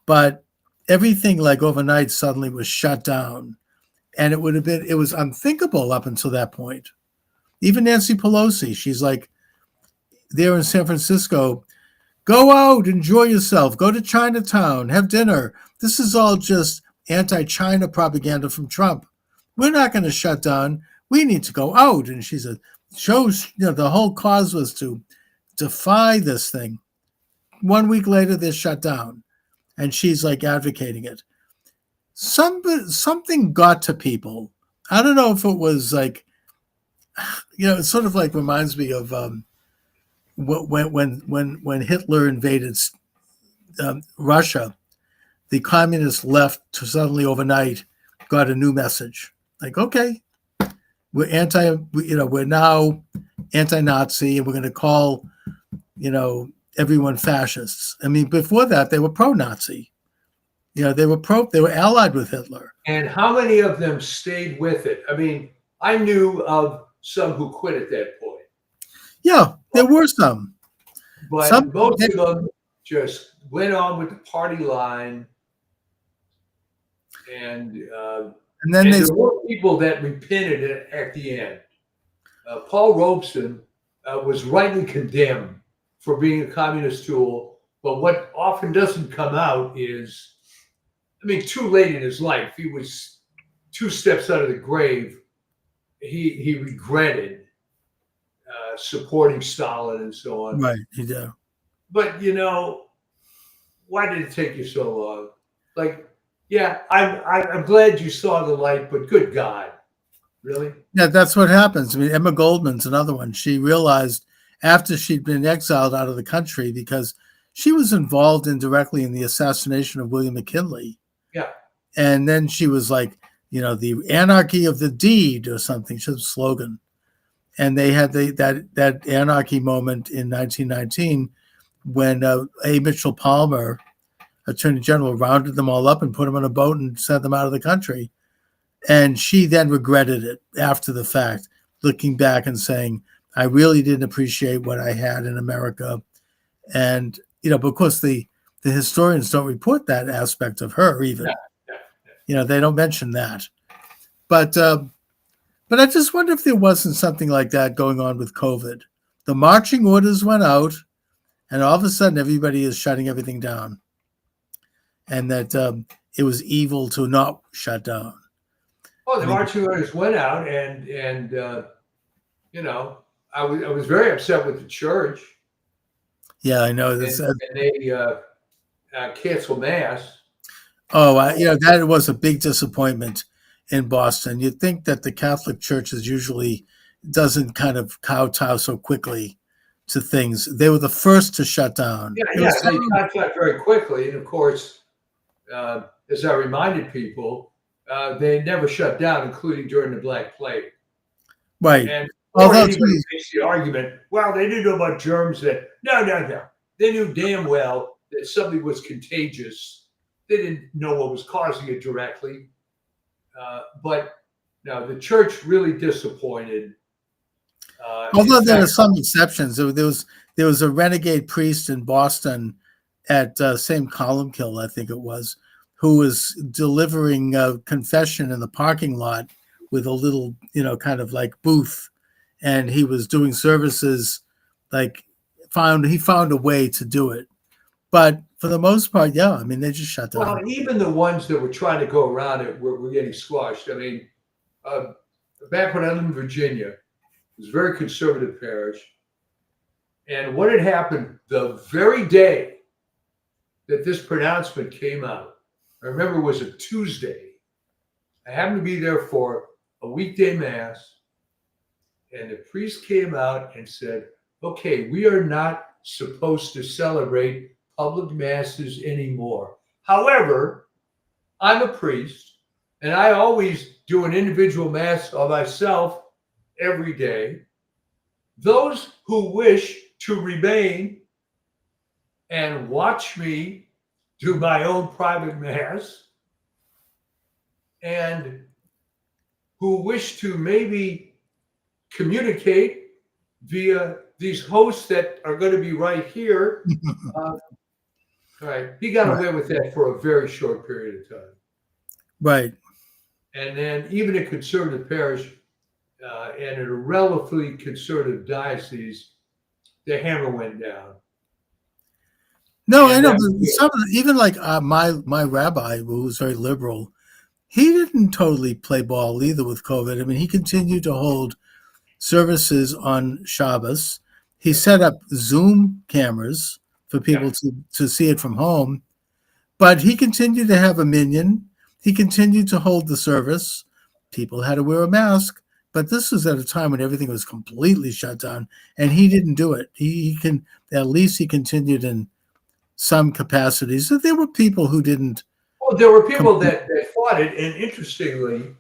But everything like overnight suddenly was shut down. And it was unthinkable up until that point. Even Nancy Pelosi, she's like there in San Francisco, go out, enjoy yourself, go to Chinatown, have dinner. This is all just anti-China propaganda from Trump. We're not going to shut down. We need to go out. And she said, the whole cause was to defy this thing. 1 week later, they're shut down. And she's like advocating it. Something got to people. I don't know if it was like, it sort of like reminds me of when Hitler invaded Russia, the communist left to suddenly overnight got a new message. Like, okay, we're now anti-Nazi, and we're going to call, everyone fascists. I mean, before that, they were pro-Nazi. They were allied with Hitler. And how many of them stayed with it? I mean, I knew of some who quit at that point. Yeah, there were some. But most of them just went on with the party line. And then there were people that repented at the end. Paul Robeson was rightly condemned for being a communist tool. But what often doesn't come out is, too late in his life, he was 2 steps out of the grave. He regretted supporting Stalin and so on. Right, he did. But, why did it take you so long? Like, yeah, I'm glad you saw the light, but good God, really? Yeah, that's what happens. I mean, Emma Goldman's another one. She realized after she'd been exiled out of the country because she was involved indirectly in the assassination of William McKinley. Yeah. And then she was like, the anarchy of the deed or something, she had a slogan. And they had that anarchy moment in 1919 when A. Mitchell Palmer, Attorney General, rounded them all up and put them on a boat and sent them out of the country. And she then regretted it after the fact, looking back and saying, I really didn't appreciate what I had in America. And, but of course, the historians don't report that aspect of her even. Yeah. They don't mention that. But I just wonder if there wasn't something like that going on with COVID. The marching orders went out, and all of a sudden everybody is shutting everything down. And that it was evil to not shut down. Oh, the marching orders went out, and I was very upset with the church, Yeah, I know and, this. and they canceled mass. That was a big disappointment in Boston. You'd think that the Catholic Church is usually doesn't kind of kowtow so quickly to things. They were the first to shut down. Yeah, they contact very quickly, and of course, as I reminded people, they never shut down, including during the Black Plague. Right. And or Although, anybody makes the argument, well, they didn't know about germs. That no. They knew damn well that something was contagious. They didn't know what was causing it directly. But no, the church really disappointed. although there are some exceptions, there was a renegade priest in Boston at St. Columkill, I think it was, who was delivering a confession in the parking lot with a little, kind of like booth, and he was doing services. Like, he found a way to do it, but for the most part, yeah, I mean, they just shut down. Well, even the ones that were trying to go around it were getting squashed. I mean, back when I lived in Virginia, it was a very conservative parish. And what had happened the very day that this pronouncement came out, I remember it was a Tuesday. I happened to be there for a weekday mass, and the priest came out and said, okay, we are not supposed to celebrate public masses anymore. However, I'm a priest, and I always do an individual mass of myself every day. Those who wish to remain and watch me do my own private mass, and who wish to maybe communicate via these hosts that are going to be right here. All right. He got away with that for a very short period of time. Right. And then even a conservative parish and in a relatively conservative diocese, the hammer went down. No, I know. But even like my rabbi, who was very liberal, he didn't totally play ball either with COVID. I mean, he continued to hold services on Shabbos. He set up Zoom cameras for people to see it from home, but he continued to have a minyan. He continued to hold the service. People had to wear a mask, but this was at a time when everything was completely shut down, and he didn't do it. He continued in some capacities. So there were people who didn't. Well, there were people that fought it, and interestingly,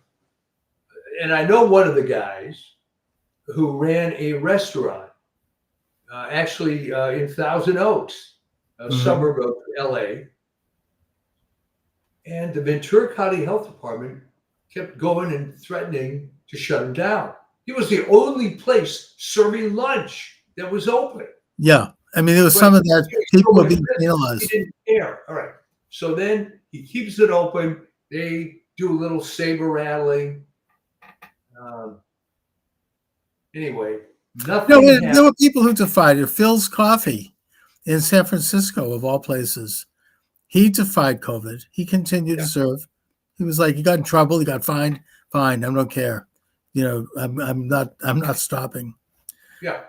and I know one of the guys who ran a restaurant, actually in Thousand Oaks, a suburb of LA. And the Ventura County Health Department kept going and threatening to shut him down. He was the only place serving lunch that was open. Yeah. I mean, there was some of that. People were being penalized. He didn't care. All right. So then he keeps it open. They do a little saber rattling. Anyway, nothing. No, there were people who defied it. Phil's Coffee in San Francisco, of all places, he defied COVID. He continued to serve. He was like, he got in trouble. He got fined. Fine. I don't care. I'm not stopping. Yeah.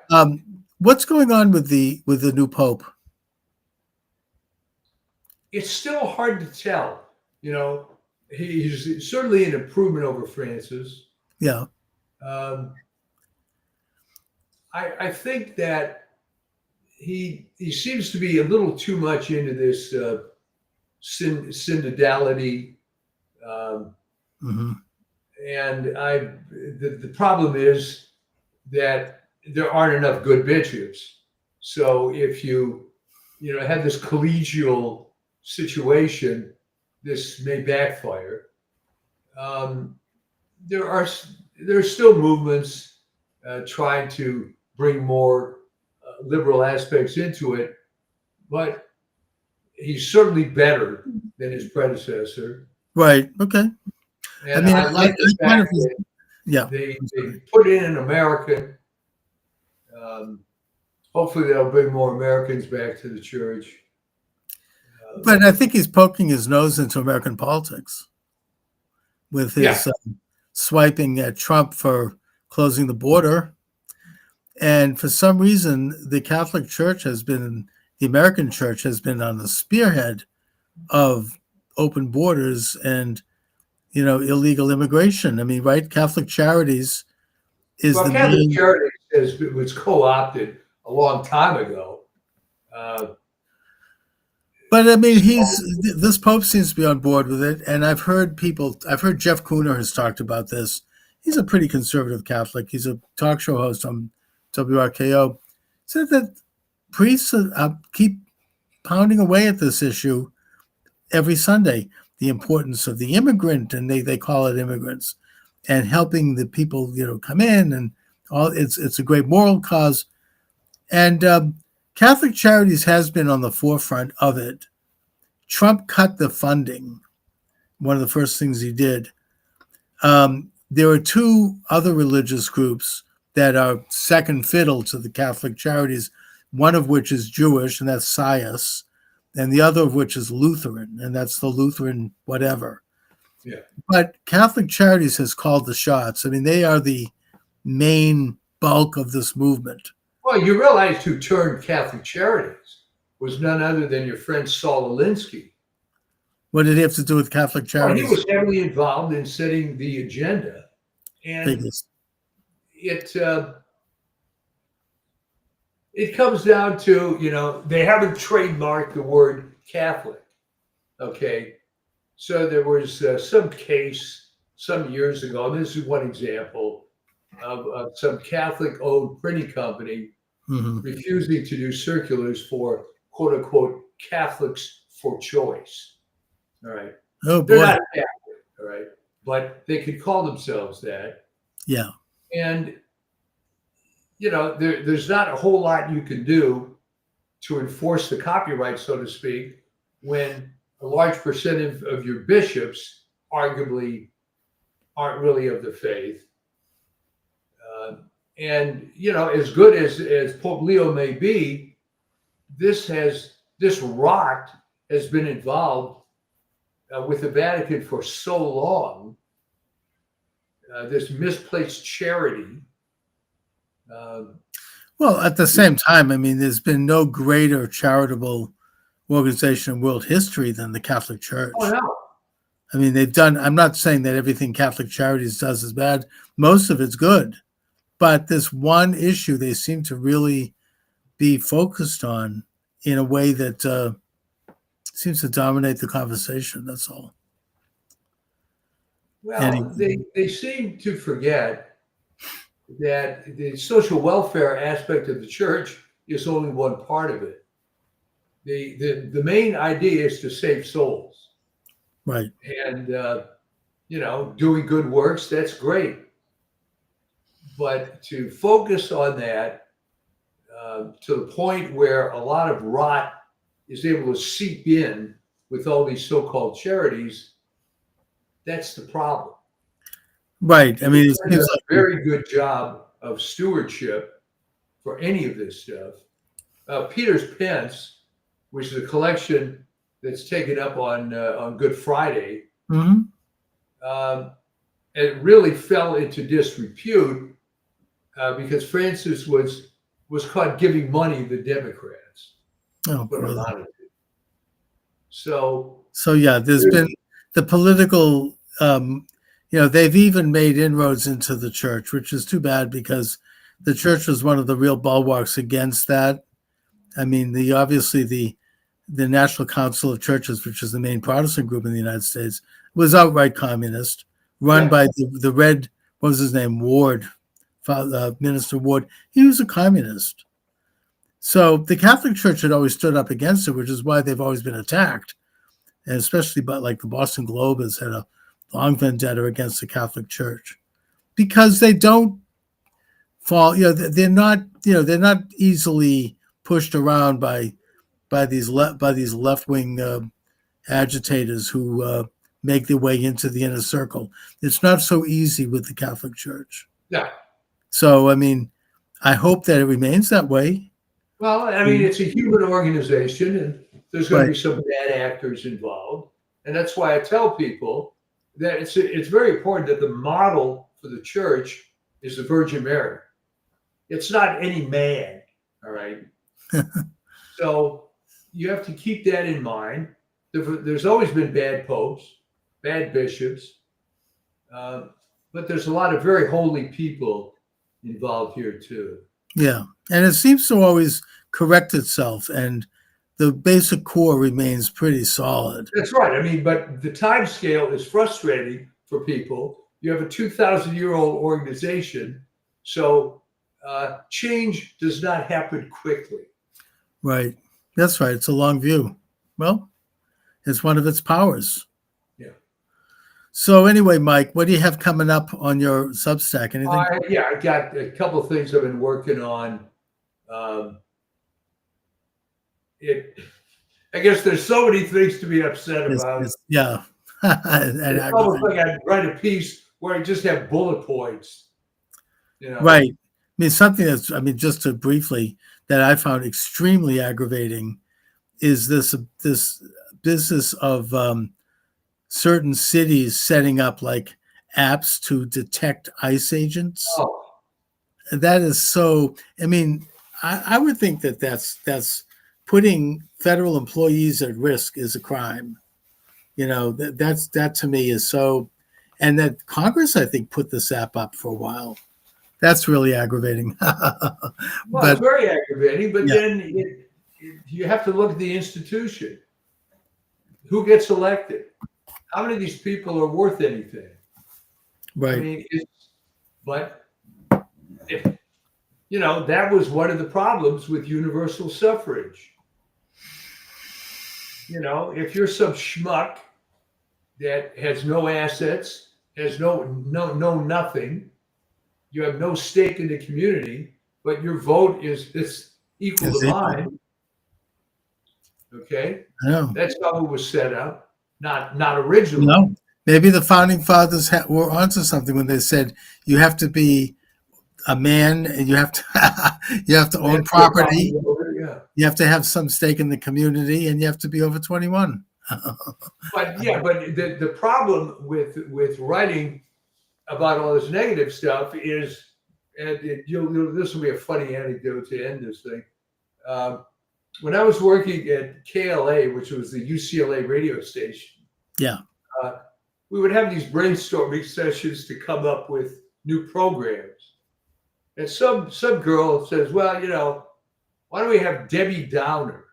What's going on with the new Pope? It's still hard to tell. He's certainly an improvement over Francis. Yeah. I think that he seems to be a little too much into this synodality, and the problem is that there aren't enough good bishops. So if you have this collegial situation, this may backfire. There's still movements trying to bring more liberal aspects into it, but he's certainly better than his predecessor. Right. Okay. And I like the fact that they put in an American. Hopefully they'll bring more Americans back to the church. But I think he's poking his nose into American politics with his swiping at Trump for closing the border. And for some reason, the Catholic Church the American Church has been on the spearhead of open borders and, illegal immigration. I mean, right? Catholic Charities is Well, the Catholic main. Charities was co-opted a long time ago. But I mean, this Pope seems to be on board with it, and I've heard Jeff Cooner has talked about this. He's a pretty conservative Catholic. He's a talk show host on WRKO. Said that priests keep pounding away at this issue every Sunday. The importance of the immigrant, and they call it immigrants, and helping the people come in, and all. It's a great moral cause, and Catholic Charities has been on the forefront of it. Trump cut the funding. One of the first things he did. There are two other religious groups that are second fiddle to the Catholic Charities, one of which is Jewish, and that's SIAS, and the other of which is Lutheran, and that's the Lutheran whatever. Yeah. But Catholic Charities has called the shots. I mean, they are the main bulk of this movement. Well, you realize who turned Catholic Charities was none other than your friend Saul Alinsky. What did he have to do with Catholic Charities? Well, he was heavily involved in setting the agenda, and it comes down to, they haven't trademarked the word Catholic. Okay, so there was some case some years ago, and this is one example of some Catholic-owned printing company refusing to do circulars for quote-unquote Catholics for choice. All right. Oh, boy. They're not Catholic, all right, but they could call themselves that. Yeah. And, there's not a whole lot you can do to enforce the copyright, so to speak, when a large percentage of your bishops arguably aren't really of the faith. And, as good as Pope Leo may be, this rot has been involved with the Vatican for so long. This misplaced charity. Well, at the same time, I mean, there's been no greater charitable organization in world history than the Catholic Church. Oh, no. I mean, I'm not saying that everything Catholic Charities does is bad. Most of it's good. But this one issue they seem to really be focused on in a way that seems to dominate the conversation. That's all. Well, they seem to forget that the social welfare aspect of the church is only one part of it. The main idea is to save souls. Right. And, doing good works, that's great. But to focus on that to the point where a lot of rot is able to seep in with all these so-called charities, that's the problem. Right. I mean, it's a very good job of stewardship for any of this stuff. Peter's Pence, which is a collection that's taken up on Good Friday, it really fell into disrepute because Francis was caught giving money to Democrats. Oh, So yeah, there's been the political. They've even made inroads into the church, which is too bad because the church was one of the real bulwarks against that. I mean, obviously the National Council of Churches, which is the main Protestant group in the United States, was outright communist, run by the Red, what was his name, Ward, Minister Ward. He was a communist. So the Catholic Church had always stood up against it, which is why they've always been attacked. And especially, like the Boston Globe has had a long vendetta against the Catholic Church because they don't fall. They're not easily pushed around by these left-wing agitators who make their way into the inner circle. It's not so easy with the Catholic Church. Yeah. So, I mean, I hope that it remains that way. Well, I mean, it's a human organization, and there's going to be some bad actors involved. And that's why I tell people that it's very important that the model for the church is the Virgin Mary. It's not any man, all right? So you have to keep that in mind. There's always been bad popes, bad bishops, but there's a lot of very holy people involved here too. Yeah, and it seems to always correct itself, and the basic core remains pretty solid. That's right. I mean, but the time scale is frustrating for people. You have a 2,000-year-old organization, so change does not happen quickly. Right. That's right. It's a long view. Well, it's one of its powers. Yeah. So anyway, Mike, what do you have coming up on your Substack? Anything? Yeah, I got a couple of things I've been working on. I guess there's so many things to be upset about. Yeah. It's almost like I'd write a piece where I just have bullet points. You know? Right. I mean, something that's, just to briefly, that I found extremely aggravating is this business of certain cities setting up like apps to detect ICE agents. Oh. That is so. I would think that's putting federal employees at risk is a crime. That to me is so. And that Congress, I think, put this app up for a while. That's really aggravating. Well, it's very aggravating, but then you have to look at the institution. Who gets elected? How many of these people are worth anything? Right. That was one of the problems with universal suffrage. If you're some schmuck that has no assets, has no nothing, you have no stake in the community, but your vote is equal to mine. Okay, that's how it was set up. Not originally. No, maybe the founding fathers were onto something when they said you have to be a man and you have to own property. You have to have some stake in the community, and you have to be over 21. But the problem with writing about all this negative stuff is, and this will be a funny anecdote to end this thing. When I was working at KLA, which was the UCLA radio station, we would have these brainstorming sessions to come up with new programs. And some girl says, well, why don't we have Debbie Downer?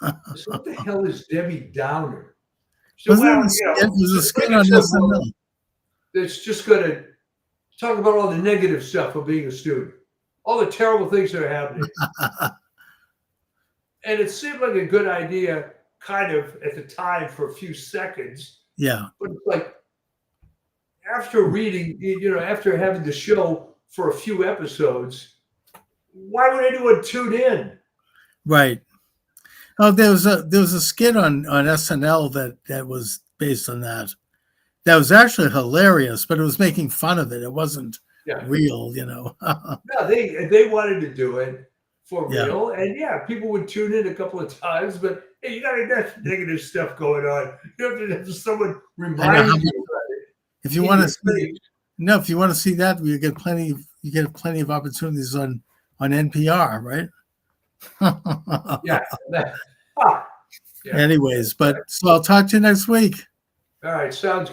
I said, what the hell is Debbie Downer? She said, there's a skit on SNL. It's just going to talk about all the negative stuff of being a student, all the terrible things that are happening. And it seemed like a good idea, kind of at the time, for a few seconds. Yeah. But it's like, after reading, after having the show for a few episodes, why would anyone tune in? Right. Oh, there was a skit on SNL that was based on that. That was actually hilarious, but it was making fun of it. It wasn't real, No, they wanted to do it for real, and people would tune in a couple of times. But hey, you got enough negative stuff going on. You have to have someone remind you about it. If you want to see that, you get plenty of opportunities on NPR, right? Anyways, so I'll talk to you next week. All right, sounds good.